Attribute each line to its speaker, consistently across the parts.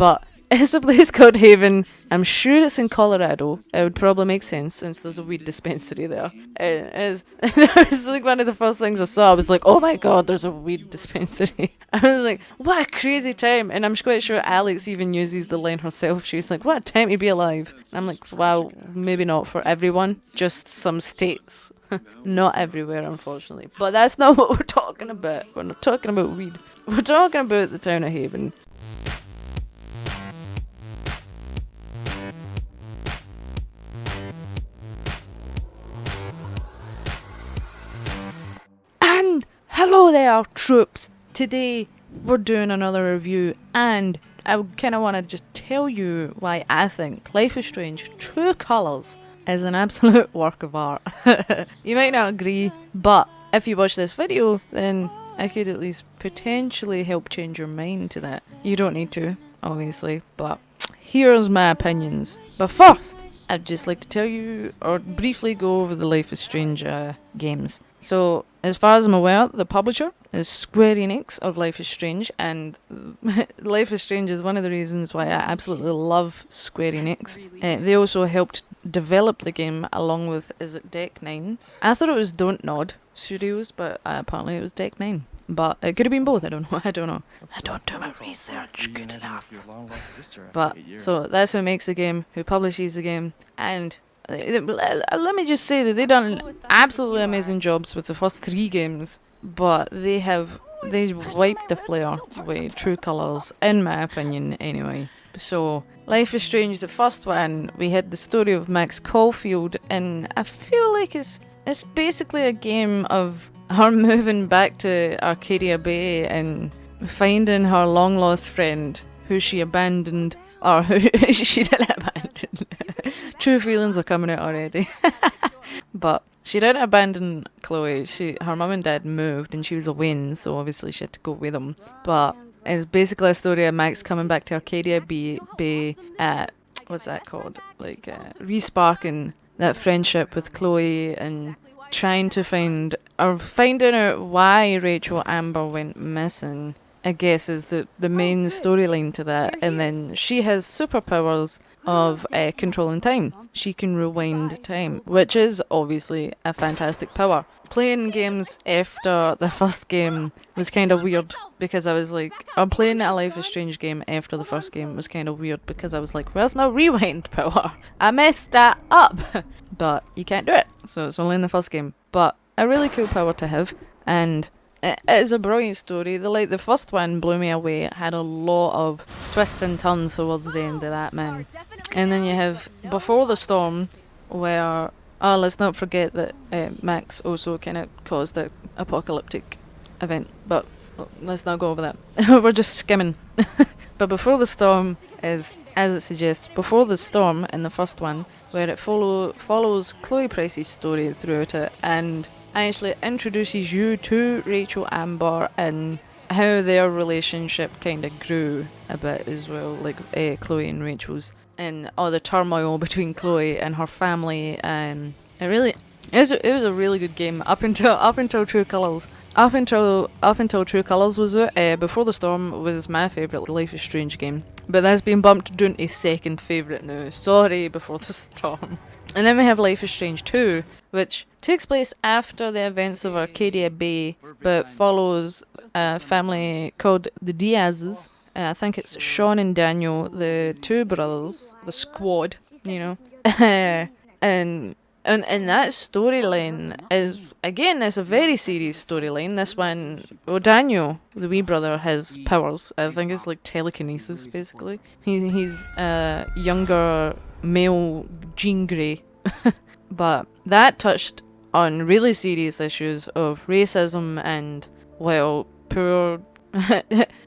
Speaker 1: But it's a place called Haven. I'm sure it's in Colorado. It would probably make sense since there's a weed dispensary there. That was like one of the first things I saw. I was like, oh my god, there's a weed dispensary. I was like, what a crazy time. And I'm quite sure Alex even uses the line herself. She's like, what a time to be alive. And I'm like, wow, maybe not for everyone, just some states. Not everywhere, unfortunately. But that's not what we're talking about. We're not talking about weed. We're talking about the town of Haven. And hello there, troops. Today we're doing another review, and I kind of want to just tell you why I think Life is Strange True Colours is an absolute work of art. You might not agree, but if you watch this video, then I could at least potentially help change your mind to that. You don't need to, obviously, but here's my opinions. But first, I'd just like to tell you, or briefly go over the Life is Strange games. So, as far as I'm aware, the publisher is Square Enix of Life is Strange, and Life is Strange is one of the reasons why I absolutely love Square Enix. They also helped develop the game along with, is it Deck 9? I thought it was Don't Nod Studios, but apparently it was Deck 9. But it could have been both, I don't know. I don't do my research good enough. But, so that's who makes the game, who publishes the game, and let me just say that they've done absolutely amazing jobs with the first 3 games, but they wiped the floor with True Colours, in my opinion, anyway. So, Life is Strange, the first one, we had the story of Max Caulfield, and I feel like it's basically a game of her moving back to Arcadia Bay and finding her long lost friend, who she abandoned, or who she didn't abandon. True feelings are coming out already. But she didn't abandon Chloe. Her mum and dad moved and she was away, so obviously she had to go with them. But it's basically a story of Max coming back to Arcadia Bay, what's that called? Resparking that friendship with Chloe and trying to finding out why Rachel Amber went missing, I guess, is the main storyline to that. And then she has superpowers of controlling time. She can rewind time, which is obviously a fantastic power. Playing games after the first game was kind of weird because I was like, playing a Life is Strange game after the first game was kind of weird because I was like, where's my rewind power? I messed that up. But you can't do it, so it's only in the first game. But a really cool power to have, and it is a brilliant story. The first one blew me away. It had a lot of twists and turns towards the end of that, man. And then you have Before the Storm, where let's not forget that Max also kind of caused the apocalyptic event, but let's not go over that. We're just skimming. But Before the Storm is, as it suggests, Before the Storm in the first one, where it follows Chloe Price's story throughout it, and actually introduces you to Rachel Amber and how their relationship kind of grew a bit as well, like Chloe and Rachel's, and all the turmoil between Chloe and her family. And it was a really good game up until True Colours. Up until True Colours was out, Before the Storm was my favourite Life is Strange game, but that's been bumped down to second favourite now. Sorry, Before the Storm. And then we have Life is Strange 2, which takes place after the events of Arcadia Bay, but follows a family called the Diaz's. I think it's Sean and Daniel, the 2 brothers, the squad, you know. And that storyline is, again, it's a very serious storyline. This one, Daniel, the wee brother, has powers. I think it's like telekinesis, basically. He's a younger male Jean Grey. But that touched on really serious issues of racism and, well, poor...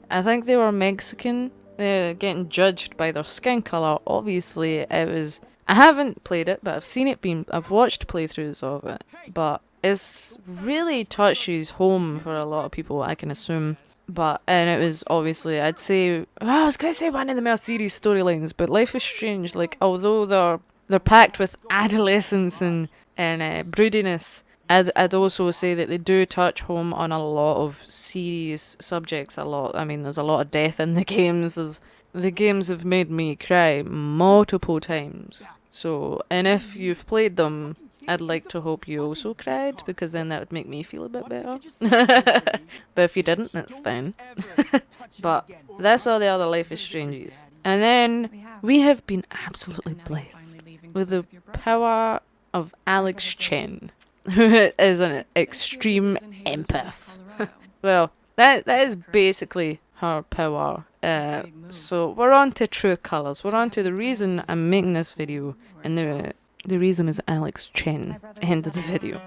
Speaker 1: I think they were Mexican. They're getting judged by their skin colour. Obviously, it was... I haven't played it, but I've watched playthroughs of it. But it's really touches home for a lot of people, I can assume. And it was obviously, I'd say, I was going to say one of the more serious storylines, but Life is Strange, like, although they're packed with adolescence and broodiness, I'd also say that they do touch home on a lot of serious subjects. I mean, there's a lot of death in the games. There's the games have made me cry multiple times. So, and if you've played them, I'd like to hope you also cried, because then that would make me feel a bit better. But if you didn't, that's fine. But that's all the other Life is Strange's. And then we have been absolutely blessed with the power of Alex Chen, who is an extreme empath. Well, that is basically her power. So we're on to true colours. We're on to the reason I'm making this video, and the reason is Alex Chen. End of the video.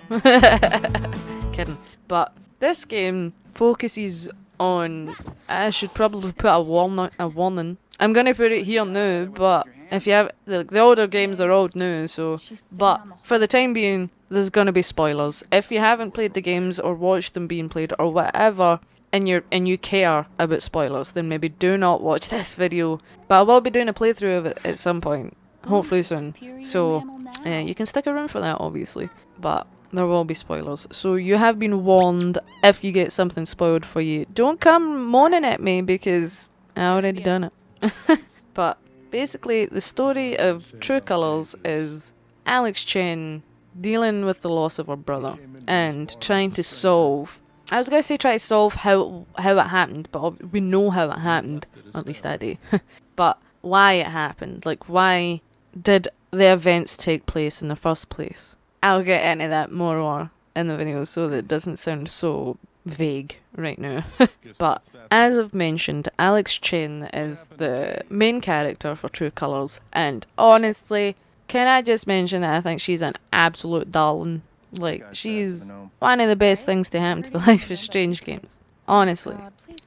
Speaker 1: Kidding. But this game focuses on. I should probably put a warning. I'm gonna put it here now, but if you have the older games are old now, so. But for the time being, there's gonna be spoilers. If you haven't played the games or watched them being played or whatever, and you care about spoilers, then maybe do not watch this video. But I will be doing a playthrough of it at some point, hopefully soon. So you can stick around for that, obviously. But there will be spoilers. So you have been warned. If you get something spoiled for you, don't come moaning at me, because I already done it. But basically, the story of True Colours is Alex Chen dealing with the loss of her brother and trying to solve. I was going to say try to solve how it happened, but we know how it happened, at least I do. But why it happened, like why did the events take place in the first place? I'll get into that more in the video so that it doesn't sound so vague right now. But as I've mentioned, Alex Chen is the main character for True Colours, and honestly, can I just mention that I think she's an absolute darling. Like, she's one of the best things to happen to the Life is Strange games, honestly.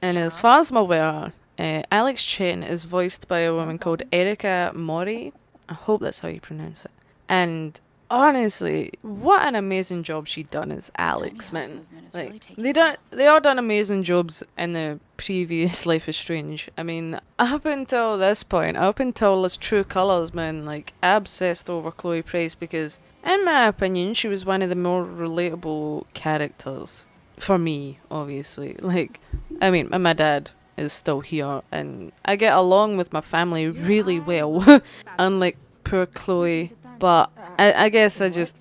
Speaker 1: And as far as I'm aware, Alex Chen is voiced by a woman called Erica Mori. I hope that's how you pronounce it. And honestly, what an amazing job she done as Alex, man. Like, they all done amazing jobs in the previous Life is Strange. I mean, up until this point, up until this True Colours, man, like, I obsessed over Chloe Price because, in my opinion, she was one of the more relatable characters. For me, obviously. Like, I mean, my dad is still here, and I get along with my family really well. Unlike poor Chloe. But I guess I just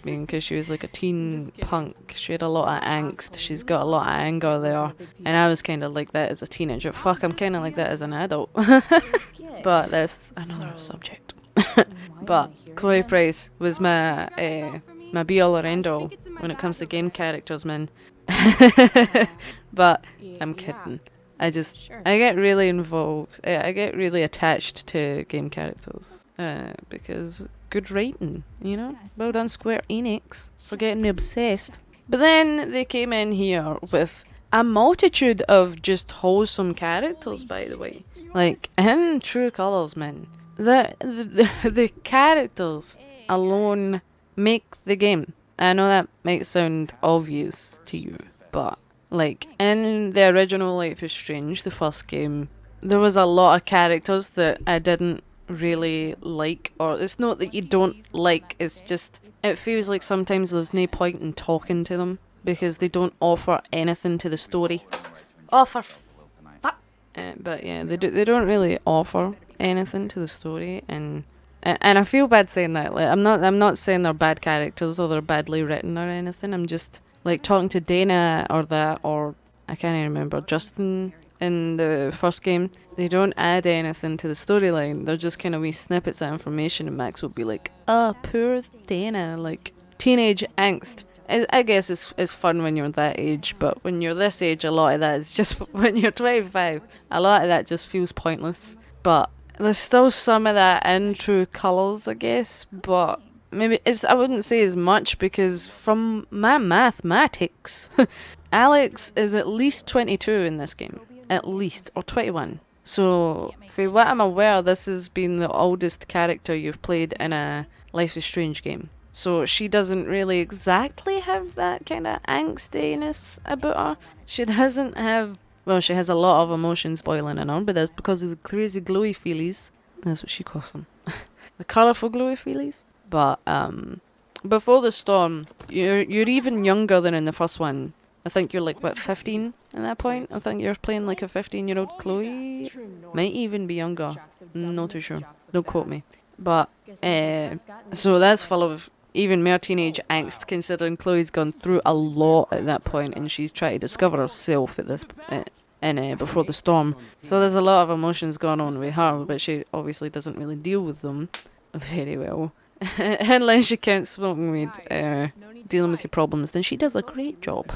Speaker 1: mean because she was like a teen punk. She had a lot of angst. She's got a lot of anger there. And I was kind of like that as a teenager. Fuck, I'm kind of like that as an adult. But that's another subject. But Chloe Price was my be all or end all when it comes to game characters, man. But I'm kidding. I get really involved. I get really attached to game characters. Because good writing, you know? Well done, Square Enix, for getting me obsessed. But then they came in here with a multitude of just wholesome characters, by the way. Like, in True Colours, man. The characters alone make the game. I know that might sound obvious to you, but like in the original Life is Strange, the first game, there was a lot of characters that I didn't really like, or it's not that you don't like, it's just it feels like sometimes there's no point in talking to them because they don't offer anything to the story. But yeah, they don't really offer anything to the story, and I feel bad saying that. Like, I'm not saying they're bad characters or they're badly written or anything. I'm just like talking to Dana or I can't even remember, Justin in the first game. They don't add anything to the storyline. They're just kind of wee snippets of information, and Max will be like, "Oh, poor Dana," like teenage angst. I guess it's fun when you're that age, but when you're this age, a lot of that is just when you're 25. A lot of that just feels pointless. But there's still some of that in True Colours, I guess, but maybe I wouldn't say as much because from my mathematics, Alex is at least 22 in this game. At least, or 21. So, for what I'm aware, this has been the oldest character you've played in a Life is Strange game. So she doesn't really exactly have that kind of angstiness about her. She doesn't have, well, she has a lot of emotions boiling in her, but that's because of the crazy glowy feelies. That's what she calls them. The colourful glowy feelies. But before the storm, you're even younger than in the first one. I think you're like, what, 15 at that point? I think you're playing like a 15-year-old Chloe. Might even be younger. Not too sure. Don't quote me. But, so that's full of even more teenage angst, considering Chloe's gone through a lot at that point, and she's trying to discover herself at this in Before the Storm. So there's a lot of emotions going on with her, but she obviously doesn't really deal with them very well. Unless you count smoking weed, dealing with your problems, then she does a great job.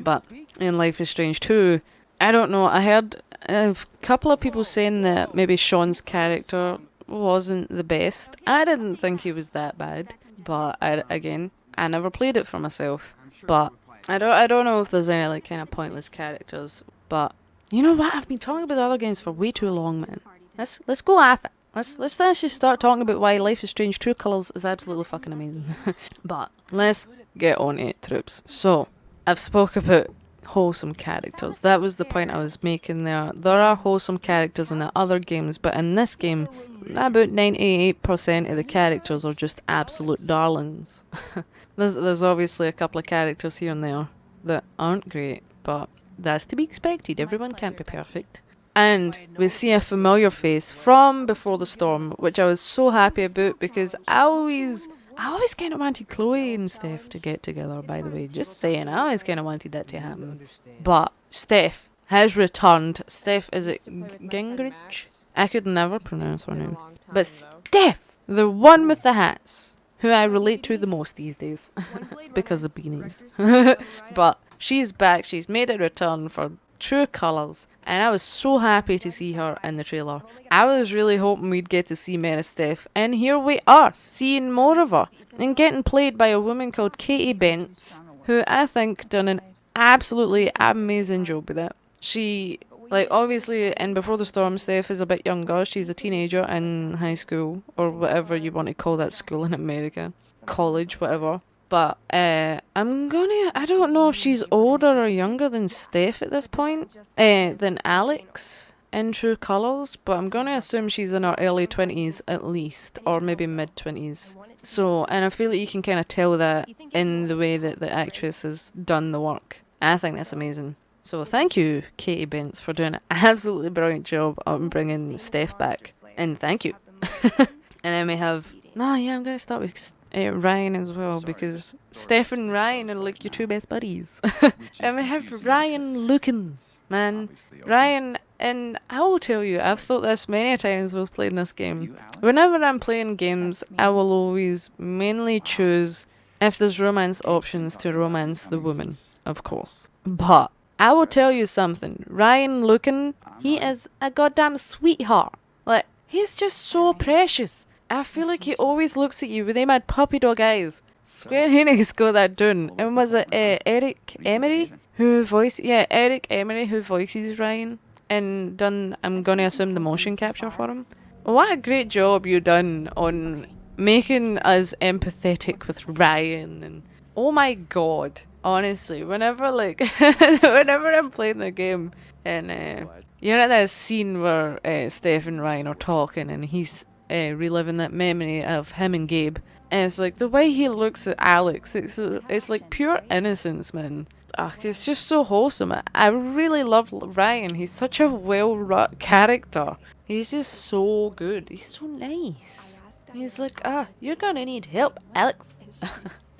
Speaker 1: But in Life is Strange 2, I don't know, I heard a couple of people saying that maybe Sean's character wasn't the best. I didn't think he was that bad, but I never played it for myself. But I don't know if there's any like kind of pointless characters. But you know what? I've been talking about the other games for way too long, man. Let's go at it. Let's actually start talking about why Life is Strange True Colours is absolutely fucking amazing. But let's get on it, troops. So I've spoke about wholesome characters. That was the point I was making there. There are wholesome characters in the other games, but in this game, about 98% of the characters are just absolute darlings. There's obviously a couple of characters here and there that aren't great, but that's to be expected. Everyone can't be perfect. And we see a familiar face from Before the Storm, which I was so happy about because I always kind of wanted Chloe and Steph to get together, by the way. Just saying, I always kind of wanted that to happen. But Steph has returned. Steph, is it Gingrich? I could never pronounce her name. But Steph, the one with the hats, who I relate to the most these days. Because of beanies. But she's back. She's made a return for True Colours, and I was so happy to see her in the trailer. I was really hoping we'd get to see Mary Steph, and here we are, seeing more of her, and getting played by a woman called Katie Bentz, who I think done an absolutely amazing job with it. She, like, obviously in Before the Storm, Steph is a bit younger. She's a teenager in high school, or whatever you want to call that school in America. College, whatever. But I don't know if she's older or younger than Steph at this point, than Alex in True Colours, but I'm going to assume she's in her early 20s at least, or maybe mid-20s. So, and I feel like you can kind of tell that in the way that the actress has done the work. I think that's amazing. So thank you, Katie Bentz, for doing an absolutely brilliant job on bringing Steph back. And thank you. And then we have... I'm going to start with Ryan as well, because Steph and Ryan are like your two best buddies. And we have Ryan Lucan, man. Ryan, and I will tell you, I've thought this many times while playing this game. Whenever I'm playing games, I will always mainly choose, if there's romance options, to romance the woman, of course. But I will tell you something. Ryan Lucan, he is a goddamn sweetheart. Like, he's just so precious. I feel like he always looks at you with them mad puppy dog eyes. Square Enix got that done. And was it Eric Emery who voices Ryan and done, I'm gonna assume, the motion capture for him? What a great job you done on making us empathetic with Ryan. And oh my god, honestly, whenever I'm playing the game and you know that scene where Steph and Ryan are talking and he's reliving that memory of him and Gabe, and it's like the way he looks at Alex, it's like pure innocence, man. It's just so wholesome. I really love Ryan. He's such a well-wrought character. He's just so good. He's so nice. He's like, you're gonna need help, Alex.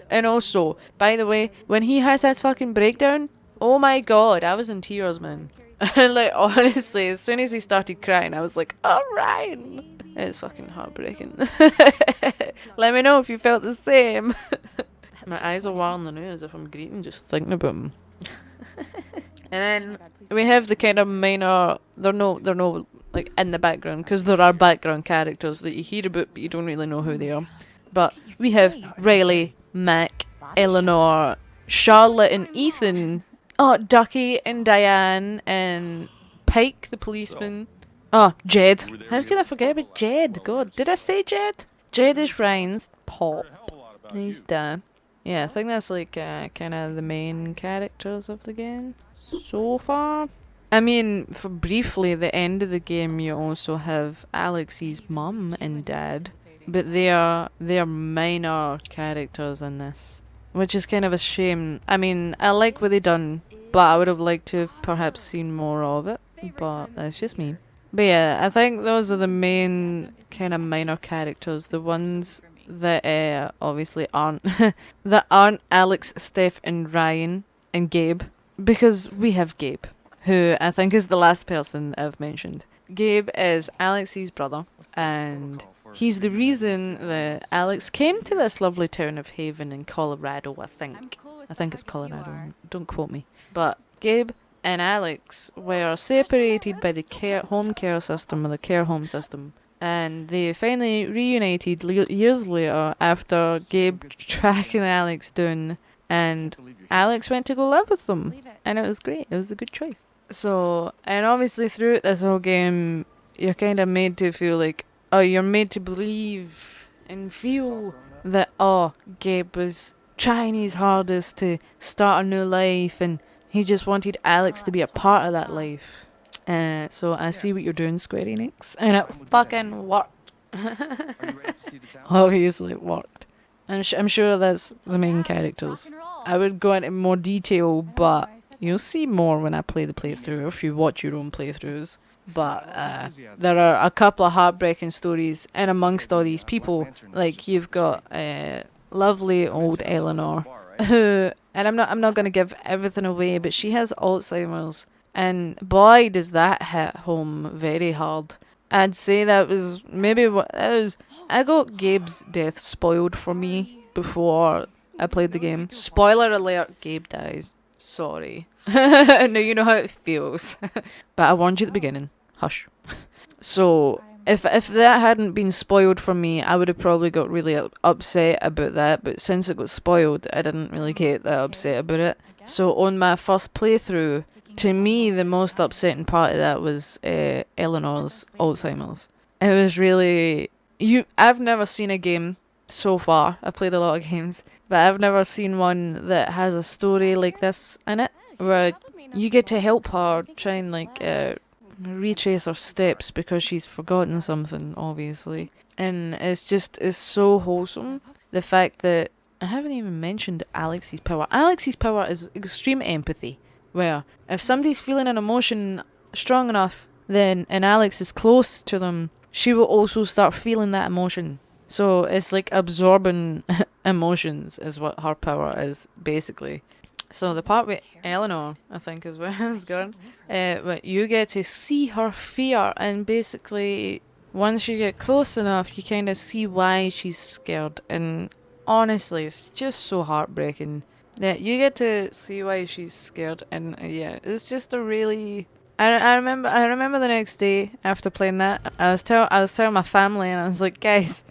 Speaker 1: And also, by the way, when he has his fucking breakdown, oh my god, I was in tears, man. Like, honestly, as soon as he started crying, I was like, oh, Ryan. It's fucking heartbreaking. Let me know if you felt the same. My eyes are wild on the news if I'm greeting just thinking about him. And then we have the kind of minor, they're no like in the background, because there are background characters that you hear about but you don't really know who they are. But we have Riley, Mac, Eleanor, Charlotte and Ethan, Ducky and Diane, and Pike the policeman. Jed. How could I forget about Jed? God, did I say Jed? Jed is Ryan's pop. He's done. Yeah, I think that's like kind of the main characters of the game so far. I mean, for briefly, the end of the game, you also have Alex's mum and dad, but they are minor characters in this. which is kind of a shame. I mean, I like what they done, but I would have liked to have perhaps seen more of it. But that's just me. But yeah, I think those are the main kind of minor characters, the ones that obviously aren't that aren't Alex, Steph, and Ryan and Gabe, because we have Gabe, who I think is the last person I've mentioned. Gabe is Alex's brother, and he's the reason that Alex came to this lovely town of Haven in Colorado, I think. I think it's Colorado, don't quote me. But Gabe and Alex were separated by the home care system, or the care home system. And they finally reunited years later after Gabe tracking Alex down, and Alex went to go live with them. And it was great. It was a good choice. So, and obviously throughout this whole game, you're kind of made to feel like, oh, you're made to believe and feel that, oh, Gabe was trying his hardest to start a new life, and he just wanted Alex to be a part of that life. So I see what you're doing, Square Enix, and it fucking worked. Obviously it worked. I'm sure that's the main characters. I would go into more detail, but you'll see more when I play the playthrough, or if you watch your own playthroughs. But there are a couple of heartbreaking stories, and amongst all these people, like you've got lovely old Eleanor, who, and I'm not gonna give everything away, but she has Alzheimer's, and boy does that hit home very hard. I'd say that was maybe what that was. I got Gabe's death spoiled for me before I played the game. Spoiler alert: Gabe dies. Sorry. Now you know how it feels. But I warned you at the beginning. Hush. So if that hadn't been spoiled for me, I would have probably got really upset about that. But since it got spoiled, I didn't really get that upset about it. So on my first playthrough, to me, the most upsetting part of that was Eleanor's Alzheimer's. It was really... I've never seen a game so far. I've played a lot of games, but I've never seen one that has a story like this in it, where you get to help her try and retrace her steps because she's forgotten something, obviously. And it's so wholesome. The fact that I haven't even mentioned Alex's power. Alex's power is extreme empathy, where if somebody's feeling an emotion strong enough, then and Alex is close to them, she will also start feeling that emotion. So it's like absorbing emotions is what her power is, basically. So the part with Eleanor, I think, is where I was going. But you get to see her fear, and basically, once you get close enough, you kind of see why she's scared. And honestly, it's just so heartbreaking that you get to see why she's scared. And yeah, it's just a really... I remember the next day after playing that, I was telling my family, and I was like, guys,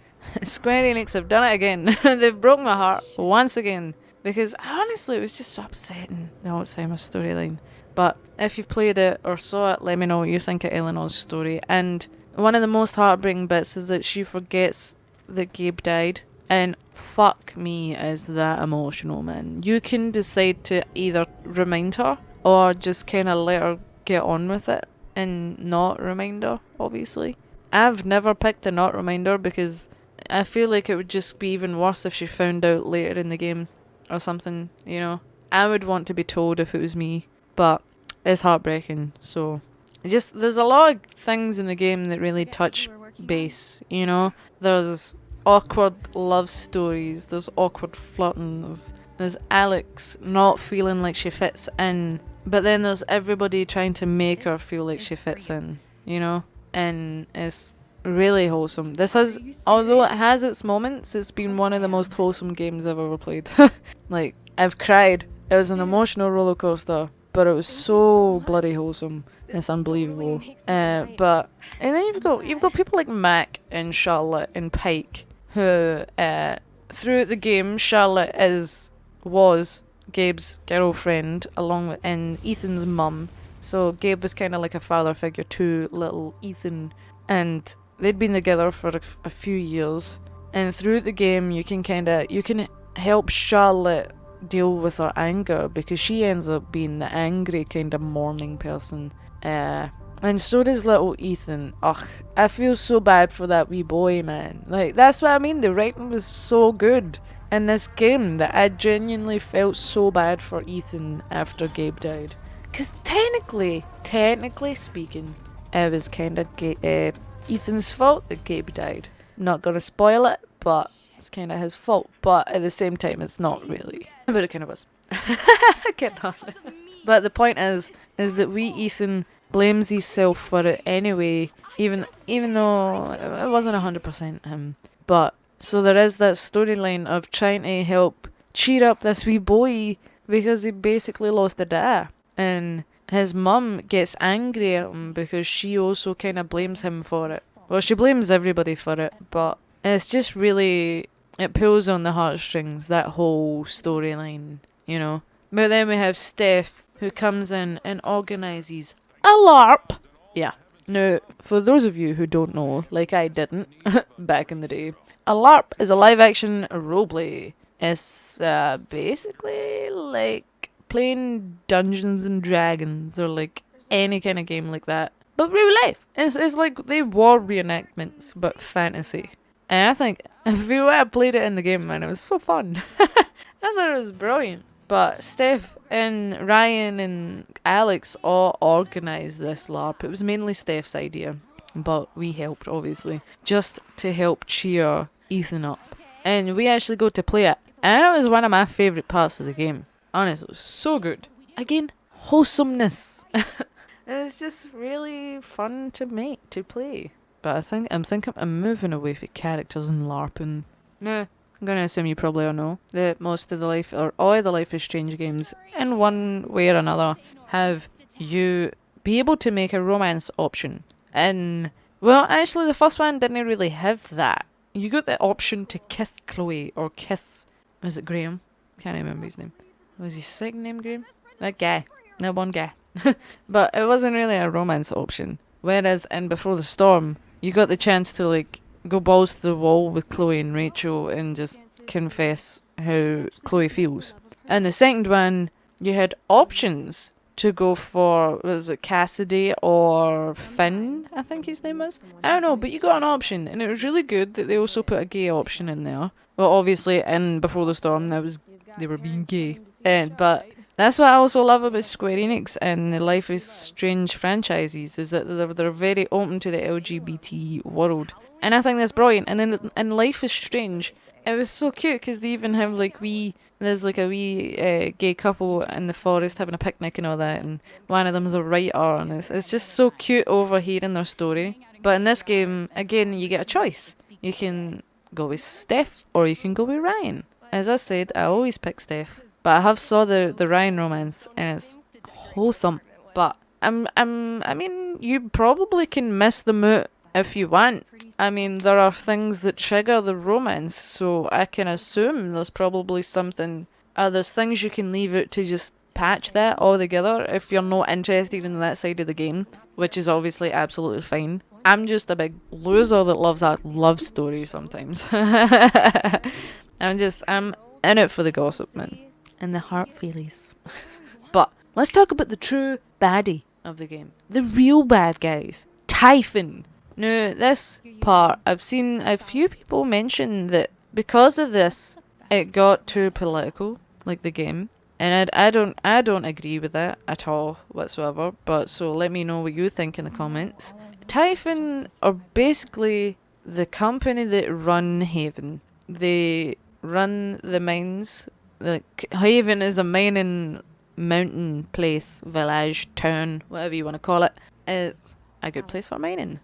Speaker 1: Square Enix have done it again. They've broken my heart once again. Because honestly, it was just so upsetting, the Alzheimer's storyline. But if you've played it or saw it, let me know what you think of Eleanor's story. And one of the most heartbreaking bits is that she forgets that Gabe died. And fuck me, is that emotional, man. You can decide to either remind her or just kind of let her get on with it and not remind her, obviously. I've never picked a not reminder because I feel like it would just be even worse if she found out later in the game. Or something, you know. I would want to be told if it was me, but it's heartbreaking. So, there's a lot of things in the game that really touch base, you know. There's awkward love stories, there's awkward flirting, there's Alex not feeling like she fits in, but then there's everybody trying to make her feel like she fits in, you know. And it's really wholesome. This has, although it has its moments, it's been one of the most wholesome games I've ever played. Like, I've cried. It was an emotional roller coaster, but it was so bloody wholesome. It's unbelievable. But and then you've got people like Mac and Charlotte and Pike, who throughout the game, Charlotte was Gabe's girlfriend, along with and Ethan's mum. So Gabe was kind of like a father figure to little Ethan, and they'd been together for a few years, and through the game you can help Charlotte deal with her anger, because she ends up being the angry kind of mourning person. And so does little Ethan. Ugh, I feel so bad for that wee boy, man. Like, that's what I mean, the writing was so good. in this game that I genuinely felt so bad for Ethan after Gabe died. Because technically speaking, it was kind of Ethan's fault that Gabe died. Not gonna spoil it, but it's kind of his fault. But at the same time, it's not really. But it kind of was. I cannot. But the point is that Ethan blames himself for it anyway, even though it wasn't 100% him. But so there is that storyline of trying to help cheer up this wee boy because he basically lost a dad, and his mum gets angry at him because she also kind of blames him for it. Well, she blames everybody for it, but it's just really, it pulls on the heartstrings, that whole storyline, you know. But then we have Steph, who comes in and organises a LARP. Yeah. Now, for those of you who don't know, like I didn't back in the day, a LARP is a live-action roleplay. It's basically like playing Dungeons and Dragons or like any kind of game like that, but real life. It's like they war reenactments but fantasy. And I think if you would have played it in the game, man, it was so fun. I thought it was brilliant. But Steph and Ryan and Alex all organised this LARP. It was mainly Steph's idea, but we helped, obviously, just to help cheer Ethan up. And we actually got to play it. And it was one of my favourite parts of the game. Honestly, it was so good. Again, wholesomeness. It's just really fun to play. But I'm moving away from characters and LARPing. No, I'm gonna assume you probably all know that most of the Life or all the Life is Strange games, in one way or another, have you be able to make a romance option. And well, actually, the first one didn't really have that. You got the option to kiss Chloe or kiss. Was it Graham? Can't remember his name. Was his second name Graham? That guy. That one guy. But it wasn't really a romance option. Whereas in Before the Storm, you got the chance to like go balls to the wall with Chloe and Rachel and just confess how Chloe feels. And the second one, you had options to go for, was it Cassidy or Finn, I think his name was? I don't know, but you got an option, and it was really good that they also put a gay option in there. Well, obviously, in Before the Storm, they were being gay. But that's what I also love about Square Enix and the Life is Strange franchises, is that they're very open to the LGBT world. And I think that's brilliant. And then in Life is Strange, it was so cute because they even have there's like a wee gay couple in the forest having a picnic and all that, and one of them is a writer, and it's just so cute overhearing their story. But in this game, again, you get a choice. You can go with Steph or you can go with Ryan. As I said, I always pick Steph, but I have saw the Ryan romance and it's wholesome. But I mean, you probably can miss the mood if you want. I mean, there are things that trigger the romance, so I can assume there's probably something. There's things you can leave out to just patch that all together if you're not interested in that side of the game, which is obviously absolutely fine. I'm just a big loser that loves that love story sometimes. I'm in it for the gossip, man. And the heart feelies. But let's talk about the true baddie of the game. The real bad guys. Typhon. Now, this part, I've seen a few people mention that because of this, it got too political, like the game. And I don't agree with that at all whatsoever. But so let me know what you think in the comments. Typhon are basically the company that run Haven. They run the mines. Like, Haven is a mining mountain place, village, town, whatever you want to call it. It's a good place for mining.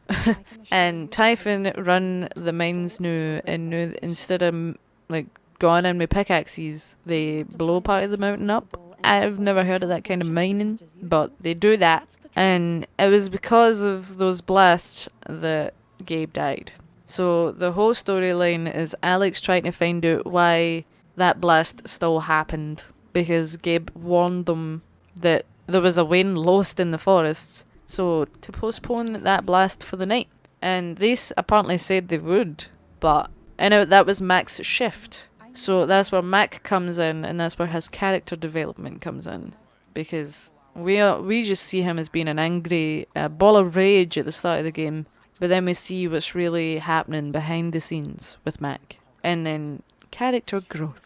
Speaker 1: And Typhon run the mines now, and now instead of like going in with pickaxes, they blow part of the mountain up. I've never heard of that kind of mining, but they do that. And it was because of those blasts that Gabe died. So the whole storyline is Alex trying to find out why that blast still happened, because Gabe warned them that there was a wind lost in the forests, so to postpone that blast for the night. And they apparently said they would, but I know that was Mac's shift. So that's where Mac comes in, and that's where his character development comes in, because we just see him as being an angry ball of rage at the start of the game, but then we see what's really happening behind the scenes with Mac, and then character growth.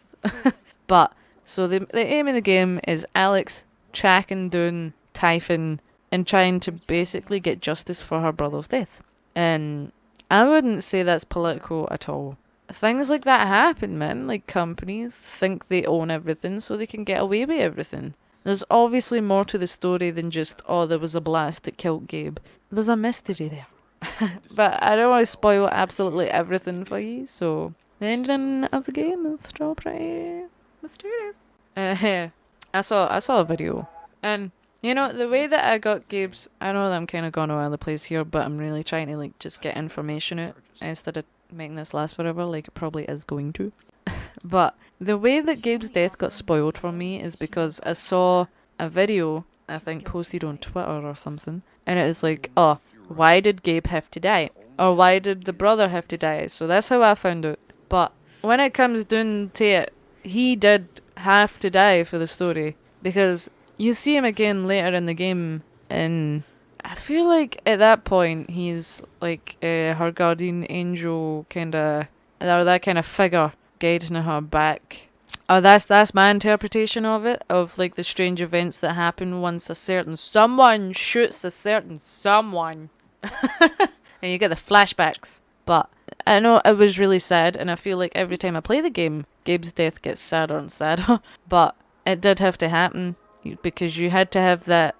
Speaker 1: But, so the aim of the game is Alex tracking down Typhon and trying to basically get justice for her brother's death. And I wouldn't say that's political at all. Things like that happen, man. Like, companies think they own everything so they can get away with everything. There's obviously more to the story than just, oh, there was a blast that killed Gabe. There's a mystery there. But I don't want to spoil absolutely everything for you, so the ending of the game is still pretty mysterious. I saw a video, and you know, the way that I got Gabe's, I know that I'm kind of going all over the place here, but I'm really trying to like just get information out instead of making this last forever like it probably is going to. But the way that Gabe's death got spoiled for me is because I saw a video, I think posted on Twitter or something, and it was like, oh, why did Gabe have to die? Or why did the brother have to die? So that's how I found out. But when it comes down to it, he did have to die for the story, because you see him again later in the game, and I feel like at that point he's like her guardian angel kinda, or that kind of figure guiding her back. Oh, that's my interpretation of it, of like the strange events that happen once a certain someone shoots a certain someone. And you get the flashbacks. But I know it was really sad, and I feel like every time I play the game, Gabe's death gets sadder and sadder. But it did have to happen, because you had to have that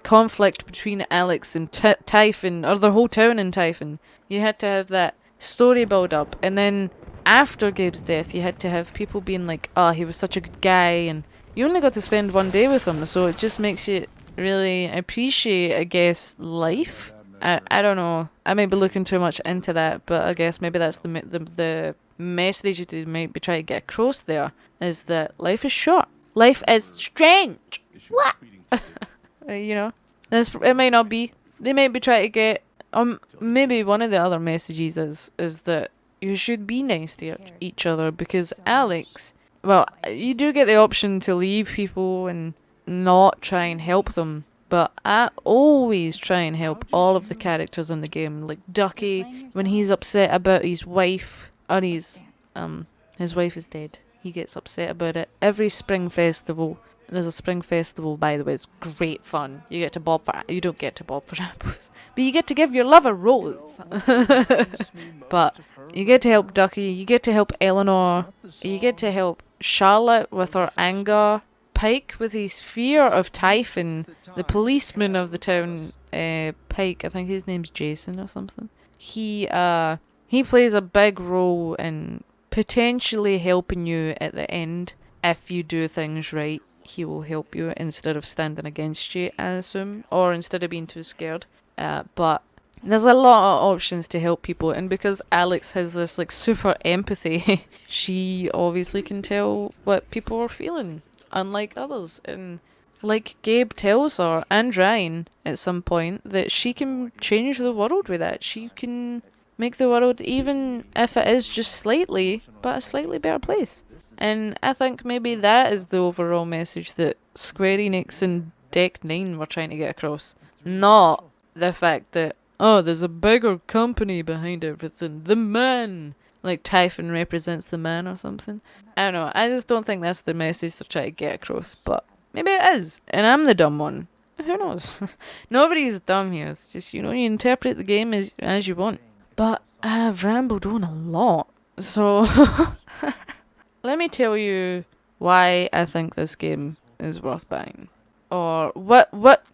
Speaker 1: conflict between Alex and Typhon, or the whole town in Typhon. You had to have that story build up, and then after Gabe's death, you had to have people being like, oh, he was such a good guy, and you only got to spend one day with him, so it just makes you really appreciate, I guess, life. I don't know. I might be looking too much into that, but I guess maybe that's the message you might be trying to get across there, is that life is short. Life is strange. What? You know? It might not be. They might be trying to get... maybe one of the other messages is that you should be nice to each other, because Alex... Well, you do get the option to leave people and not try and help them, but I always try and help all of the characters in the game. Like Ducky, when he's upset about his wife, or his wife is dead, he gets upset about it. Every spring festival, there's a spring festival, by the way, it's great fun. You get to bob for, you don't get to bob for apples, but you get to give your love a rose. But you get to help Ducky, you get to help Eleanor, you get to help Charlotte with her anger, Pike with his fear of Typhon, the policeman of the town, Pike, I think his name's Jason or something. He plays a big role in potentially helping you at the end. If you do things right, he will help you instead of standing against you, I assume, or instead of being too scared. But there's a lot of options to help people, and because Alex has this like super empathy, she obviously can tell what people are feeling, unlike others. And like Gabe tells her, and Ryan at some point, that she can change the world with that. She can make the world, even if it is just slightly, but a slightly better place. And I think maybe that is the overall message that Square Enix and Deck 9 were trying to get across. Not the fact that, oh, there's a bigger company behind everything. The man! Like Typhon represents the man or something. I don't know. I just don't think that's the message they're trying to get across. But maybe it is. And I'm the dumb one. Who knows? Nobody's dumb here. It's just, you interpret the game as you want. But I've rambled on a lot. So let me tell you why I think this game is worth buying. Or what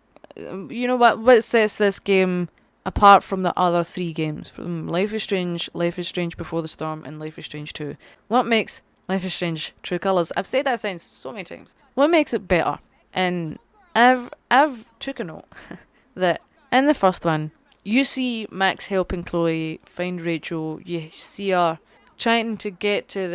Speaker 1: sets this game apart from the other three games, from Life is Strange Before the Storm, and Life is Strange 2. What makes Life is Strange True Colours? I've said that sentence so many times. What makes it better? And I've took a note that in the first one, you see Max helping Chloe find Rachel. You see her trying to get to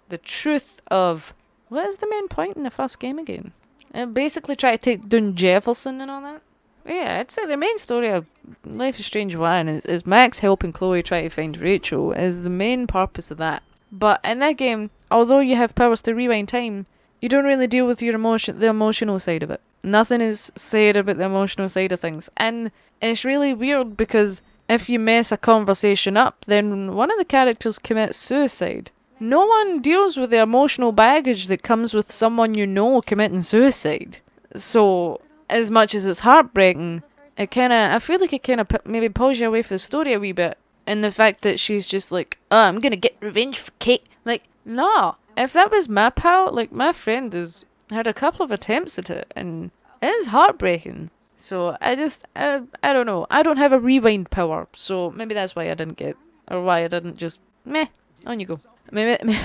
Speaker 1: the truth of what is the main point in the first game again? And basically try to take down Jefferson and all that. Yeah, I'd say the main story of Life is Strange 1 is Max helping Chloe try to find Rachel is the main purpose of that. But in that game, although you have powers to rewind time, you don't really deal with the emotional side of it. Nothing is said about the emotional side of things. And it's really weird because if you mess a conversation up, then one of the characters commits suicide. no one deals with the emotional baggage that comes with someone you know committing suicide. So, as much as it's heartbreaking, I feel like it kind of maybe pulls you away from the story a wee bit. And the fact that she's just like, oh, I'm gonna get revenge for Kate. Like, no. If that was my pal, like, my friend has had a couple of attempts at it, and it is heartbreaking. So, I don't know. I don't have a rewind power, so maybe that's why I didn't get, or why I didn't just, meh, on you go. Maybe,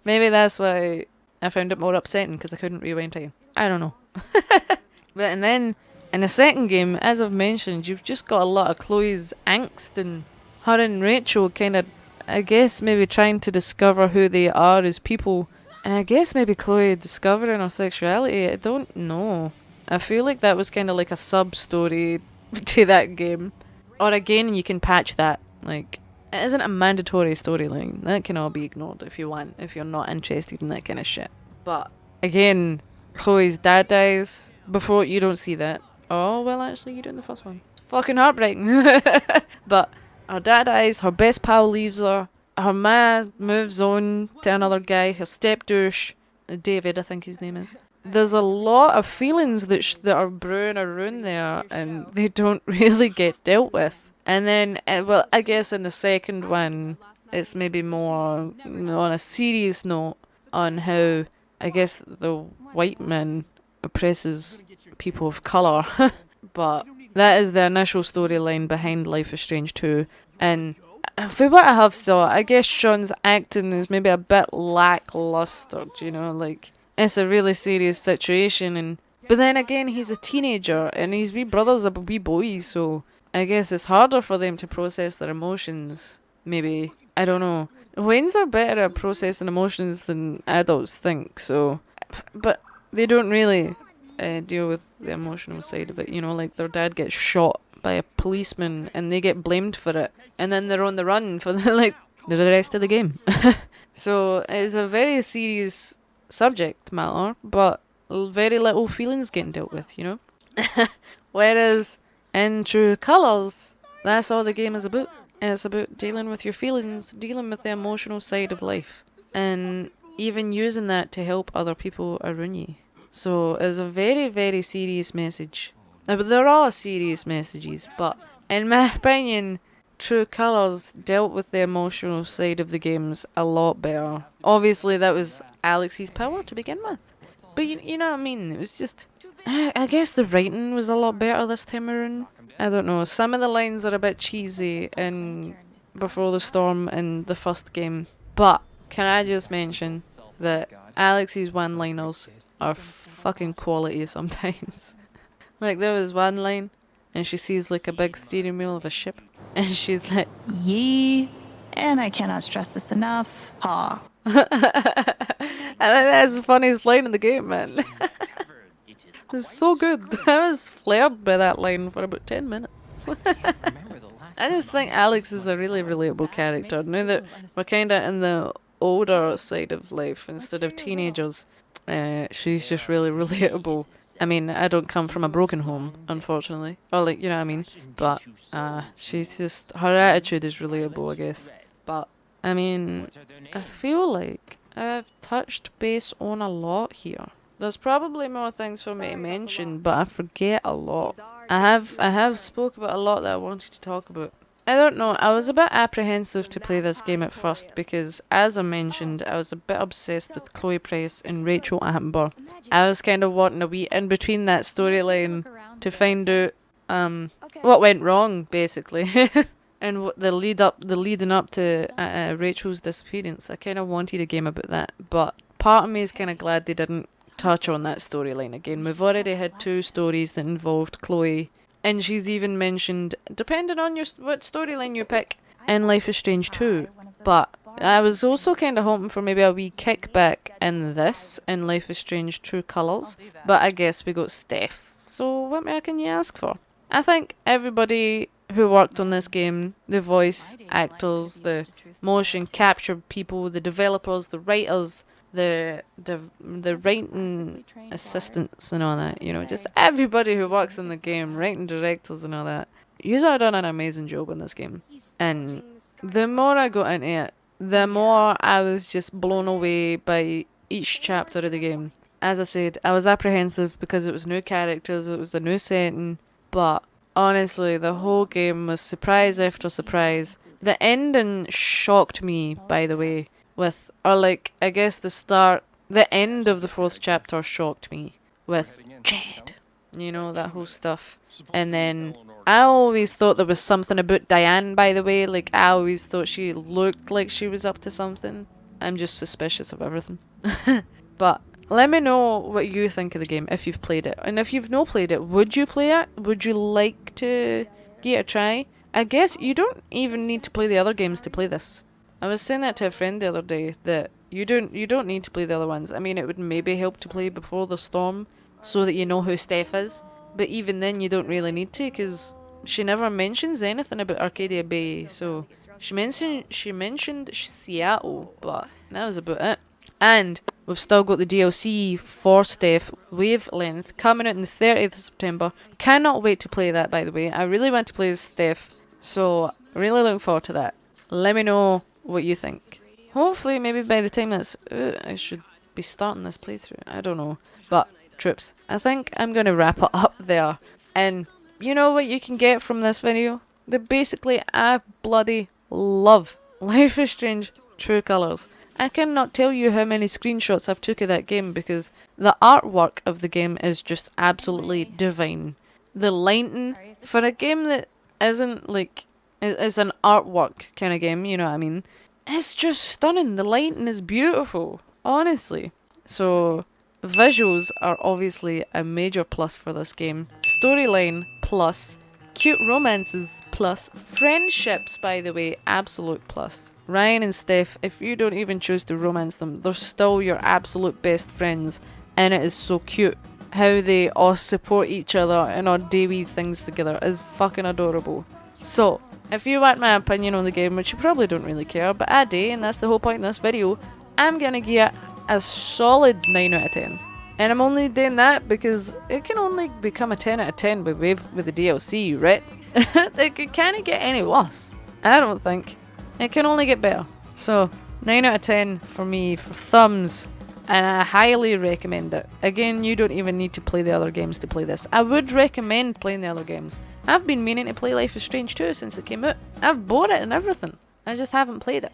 Speaker 1: maybe that's why I found it more upsetting, because I couldn't rewind time. I don't know. But and then in the second game, as I've mentioned, you've just got a lot of Chloe's angst and her and Rachel kind of, I guess, maybe trying to discover who they are as people. And I guess maybe Chloe discovering her sexuality. I don't know. I feel like that was kind of like a sub-story to that game. Or again, you can patch that. Like, it isn't a mandatory storyline. That can all be ignored if you want, if you're not interested in that kind of shit. But again, Chloe's dad dies before you don't see that. Oh, well, actually, you do in the first one. It's fucking heartbreaking. But her dad dies, her best pal leaves her, her ma moves on to another guy, her step douche, David, I think his name is. There's a lot of feelings that are brewing around there, and they don't really get dealt with. And then, well, I guess in the second one, it's maybe more on a serious note on how, I guess, the white man oppresses people of colour. But that is the initial storyline behind Life is Strange 2. And for what I have saw, I guess Sean's acting is maybe a bit lackluster, you know, like, it's a really serious situation, but then again, he's a teenager, and his wee brother's a wee boy, so I guess it's harder for them to process their emotions, maybe. I don't know. Waynes are better at processing emotions than adults think, so, but they don't really deal with the emotional side of it, you know, like their dad gets shot by a policeman and they get blamed for it, and then they're on the run for the rest of the game. So it's a very serious subject matter, but very little feelings getting dealt with, you know. Whereas in True Colours, that's all the game is about. It's about dealing with your feelings, dealing with the emotional side of life, and even using that to help other people around you. So it's a very, very serious message. But they're all serious messages, but in my opinion, True Colours dealt with the emotional side of the games a lot better. Obviously, that was Alex's power to begin with. But you know what I mean? It was just, I guess the writing was a lot better this time around. I don't know, some of the lines are a bit cheesy in Before the Storm in the first game. But can I just mention that Alex's one-liners are fucking quality sometimes. Like, there was one line, and she sees like a big steering wheel of a ship, and she's like,
Speaker 2: "Yee," and I cannot stress this enough. Ha.
Speaker 1: And that's the funniest line in the game, man. It's so good. I was flared by that line for about 10 minutes. I just think Alex is a really relatable character. Now that we're kind of in the older side of life instead of teenagers, she's just really relatable. I mean, I don't come from a broken home, unfortunately. Or, like, you know what I mean? But she's just, her attitude is relatable, I guess. But, I mean, I feel like I've touched base on a lot here. There's probably more things for me to mention, but I forget a lot. I have spoke about a lot that I wanted to talk about. I don't know, I was a bit apprehensive to play this game at first because, as I mentioned, I was a bit obsessed with Chloe Price and Rachel Amber. I was kind of wanting a wee in between that storyline to find out what went wrong, basically. And what the leading up to Rachel's disappearance. I kind of wanted a game about that, but part of me is kind of glad they didn't touch on that storyline again. We've already had 2 stories that involved Chloe, and she's even mentioned, depending on what storyline you pick, in Life is Strange 2. But I was also kind of hoping for maybe a wee kickback in this, in Life is Strange True Colours, but I guess we got Steph. So what more can you ask for? I think everybody who worked on this game, the voice actors, the motion capture people, the developers, the writers, the writing assistants and all that, you know, just everybody who works in the game, writing directors and all that. You've all done an amazing job in this game. And the more I got into it, the more I was just blown away by each chapter of the game. As I said, I was apprehensive because it was new characters, it was a new setting, but honestly, the whole game was surprise after surprise. The ending shocked me, by the way, I guess the end of the fourth chapter shocked me with Jed. You know, that whole stuff. And then I always thought there was something about Diane, by the way. Like, I always thought she looked like she was up to something. I'm just suspicious of everything. But let me know what you think of the game if you've played it. And if you've not played it, would you play it? Would you like to give it a try? I guess you don't even need to play the other games to play this. I was saying that to a friend the other day, that you don't need to play the other ones. I mean, it would maybe help to play Before the Storm so that you know who Steph is. But even then, you don't really need to, because she never mentions anything about Arcadia Bay. So she mentioned Seattle, but that was about it. And we've still got the DLC for Steph, Wavelength, coming out on the 30th of September. Cannot wait to play that, by the way. I really want to play as Steph, so really looking forward to that. Let me know what you think. Hopefully, maybe by the time that's out, I should be starting this playthrough. I don't know. But, troops, I think I'm going to wrap it up there. And you know what you can get from this video? That basically I bloody love Life is Strange True Colours. I cannot tell you how many screenshots I've took of that game because the artwork of the game is just absolutely divine. The lighting, for a game that isn't like, is an artwork kind of game, you know what I mean? It's just stunning. The lighting is beautiful, honestly. So, visuals are obviously a major plus for this game. Storyline plus. Cute romances plus. Friendships, by the way, absolute plus. Ryan and Steph, if you don't even choose to romance them, they're still your absolute best friends, and it is so cute. How they all support each other and all do wee things together is fucking adorable. So, if you want my opinion on the game, which you probably don't really care, but I do, and that's the whole point of this video, I'm gonna give it a solid 9 out of 10. And I'm only doing that because it can only become a 10 out of 10 with the DLC, right? It can't get any worse. I don't think. It can only get better. So, 9 out of 10 for me for thumbs. And I highly recommend it. Again, you don't even need to play the other games to play this. I would recommend playing the other games. I've been meaning to play Life is Strange 2 since it came out. I've bought it and everything. I just haven't played it.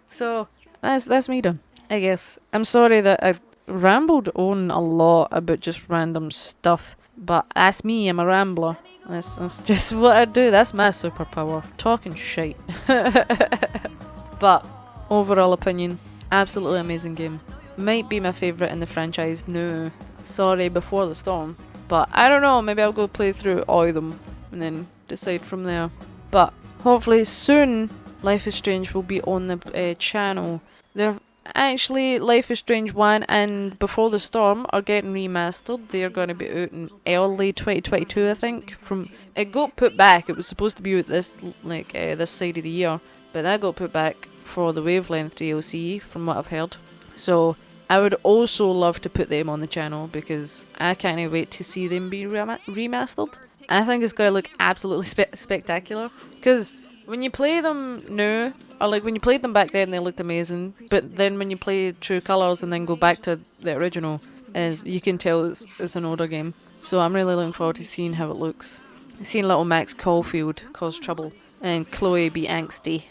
Speaker 1: So, that's me done, I guess. I'm sorry that I rambled on a lot about just random stuff. But that's me, I'm a rambler. That's just what I do. That's my superpower. Talking shite. But, overall opinion, absolutely amazing game. Might be my favourite in the franchise now. Sorry, Before the Storm. But, I don't know, maybe I'll go play through all of them and then decide from there. But, hopefully soon, Life is Strange will be on the channel. Actually, Life is Strange 1 and Before the Storm are getting remastered. They're going to be out in early 2022, I think. It got put back. It was supposed to be out this side of the year, but that got put back for the Wavelength DLC, from what I've heard. So I would also love to put them on the channel because I can't wait to see them be remastered. I think it's going to look absolutely spectacular because when you play them now, or like when you played them back then, they looked amazing. But then when you play True Colours and then go back to the original, you can tell it's an older game. So I'm really looking forward to seeing how it looks. Seeing little Max Caulfield cause trouble and Chloe be angsty.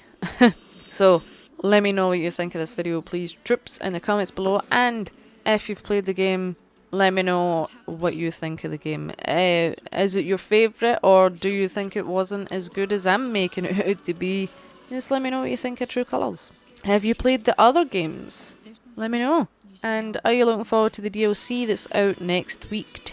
Speaker 1: So let me know what you think of this video, please, troops, in the comments below. And if you've played the game, let me know what you think of the game. Is it your favourite, or do you think it wasn't as good as I'm making it out to be? Just let me know what you think of True Colours. Have you played the other games? Let me know. And are you looking forward to the DLC that's out next week?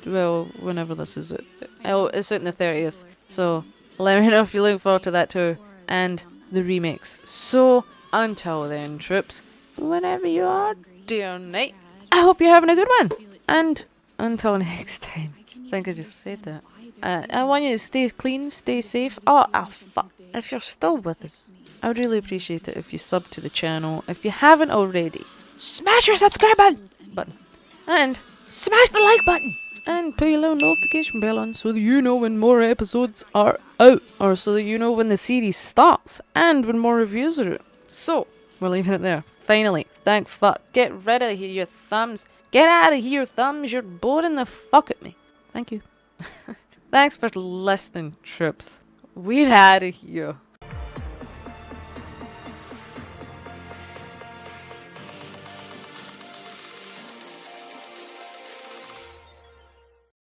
Speaker 1: Whenever this is out. Oh, it's out on the 30th. So let me know if you're looking forward to that too. And the remakes. So until then, troops, whenever you are, dear night, I hope you're having a good one. And until next time. I think I just said that. I want you to stay clean, stay safe. Oh, fuck. If you're still with us, I would really appreciate it if you sub to the channel. If you haven't already, smash your subscribe button. And smash the like button. And put your little notification bell on so that you know when more episodes are out. Or so that you know when the series starts and when more reviews are out. So, we're leaving it there. Finally, thank fuck. Get rid of your thumbs. Get out of here, thumbs. You're boring the fuck at me. Thank you. Thanks for listening, troops. We're out of here.